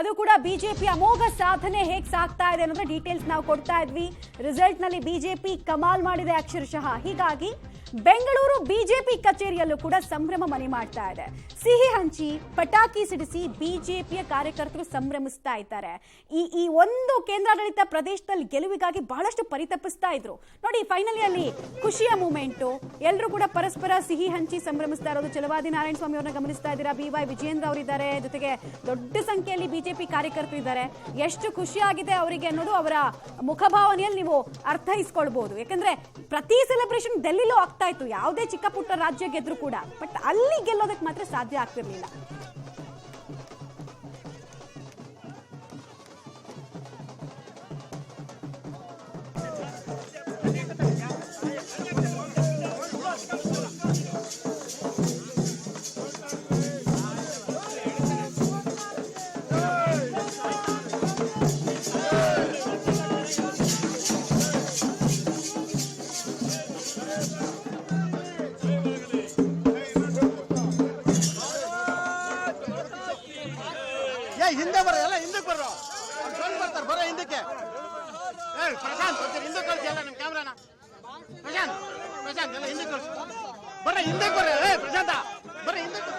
ಅದು ಕೂಡ ಬಿಜೆಪಿ ಅಮೋಘ ಸಾಧನೆ ಹೇಗೆ ಸಾಗ್ತಾ ಇದೆ ಅನ್ನೋದ್ರ ಡೀಟೇಲ್ಸ್ ನಾವು ಕೊಡ್ತಾ ಇದ್ವಿ. ರಿಸಲ್ಟ್ ನಲ್ಲಿ ಬಿಜೆಪಿ ಕಮಾಲ್ ಮಾಡಿದೆ ಅಕ್ಷರಶಃ. ಹೀಗಾಗಿ ಬೆಂಗಳೂರು ಬಿಜೆಪಿ ಕಚೇರಿಯಲ್ಲೂ ಕೂಡ ಸಂಭ್ರಮ ಮನೆ ಮಾಡ್ತಾ ಇದೆ. ಸಿಹಿ ಹಂಚಿ ಪಟಾಕಿ ಸಿಡಿಸಿ ಬಿಜೆಪಿಯ ಕಾರ್ಯಕರ್ತರು ಸಂಭ್ರಮಿಸ್ತಾ ಇದ್ದಾರೆ. ಈ ಒಂದು ಕೇಂದ್ರಾಡಳಿತ ಪ್ರದೇಶದಲ್ಲಿ ಗೆಲುವಿಗಾಗಿ ಬಹಳಷ್ಟು ಪರಿತಪಿಸ್ತಾ ಇದ್ರು ನೋಡಿ. ಫೈನಲಿ ಅಲ್ಲಿ ಖುಷಿಯ ಮೂಮೆಂಟು, ಎಲ್ಲರೂ ಕೂಡ ಪರಸ್ಪರ ಸಿಹಿ ಹಂಚಿ ಸಂಭ್ರಮಿಸ್ತಾ ಇರೋದು. ಛಲವಾದಿ ನಾರಾಯಣ ಸ್ವಾಮಿ ಅವ್ರನ್ನ ಗಮನಿಸ್ತಾ ಇದ್ದೀರಾ, BY ವಿಜಯೇಂದ್ರ ಅವರಿದ್ದಾರೆ, ಜೊತೆಗೆ ದೊಡ್ಡ ಸಂಖ್ಯೆಯಲ್ಲಿ ಬಿಜೆಪಿ ಕಾರ್ಯಕರ್ತರು ಇದ್ದಾರೆ. ಎಷ್ಟು ಖುಷಿಯಾಗಿದೆ ಅವರಿಗೆ ಅನ್ನೋದು ಅವರ ಮುಖಭಾವನೆಯಲ್ಲಿ ನೀವು ಅರ್ಥೈಸ್ಕೊಳ್ಬಹುದು. ಯಾಕಂದ್ರೆ ಪ್ರತಿ ಸೆಲೆಬ್ರೇಷನ್ ಡೆಲ್ಲಿಲೂ ಆಗ್ತಾ ಇತ್ತು, ಯಾವುದೇ ಚಿಕ್ಕ ಪುಟ್ಟ ರಾಜ್ಯ ಗೆದ್ರು ಕೂಡ. ಬಟ್ ಅಲ್ಲಿ ಗೆಲ್ಲೋದಕ್ಕೆ ಮಾತ್ರ ಸಾಧ್ಯ ಆಗ್ತಿರ್ಲಿಲ್ಲ. ಹಿಂದೆ ಬರ, ಎಲ್ಲ ಹಿಂದಕ್ಕೆ ಬರ್ರೋ, ಬರ್ತಾರೆ ಬರೋ ಹಿಂದಕ್ಕೆ. ಪ್ರಶಾಂತ್ ಹಿಂದೆ ಕಳ್ಸಿ, ಎಲ್ಲ ನಿಮ್ಮ ಕ್ಯಾಮ್ರಾನ. ಪ್ರಶಾಂತ್ ಎಲ್ಲ ಹಿಂದಕ್ಕೆ ಕಳ್ಸಿ, ಬರ್ರ ಹಿಂದಕ್ಕೆ ಬರ್ರಿ. ಪ್ರಶಾಂತ ಬರ್ರ ಹಿಂದಕ್ಕೆ.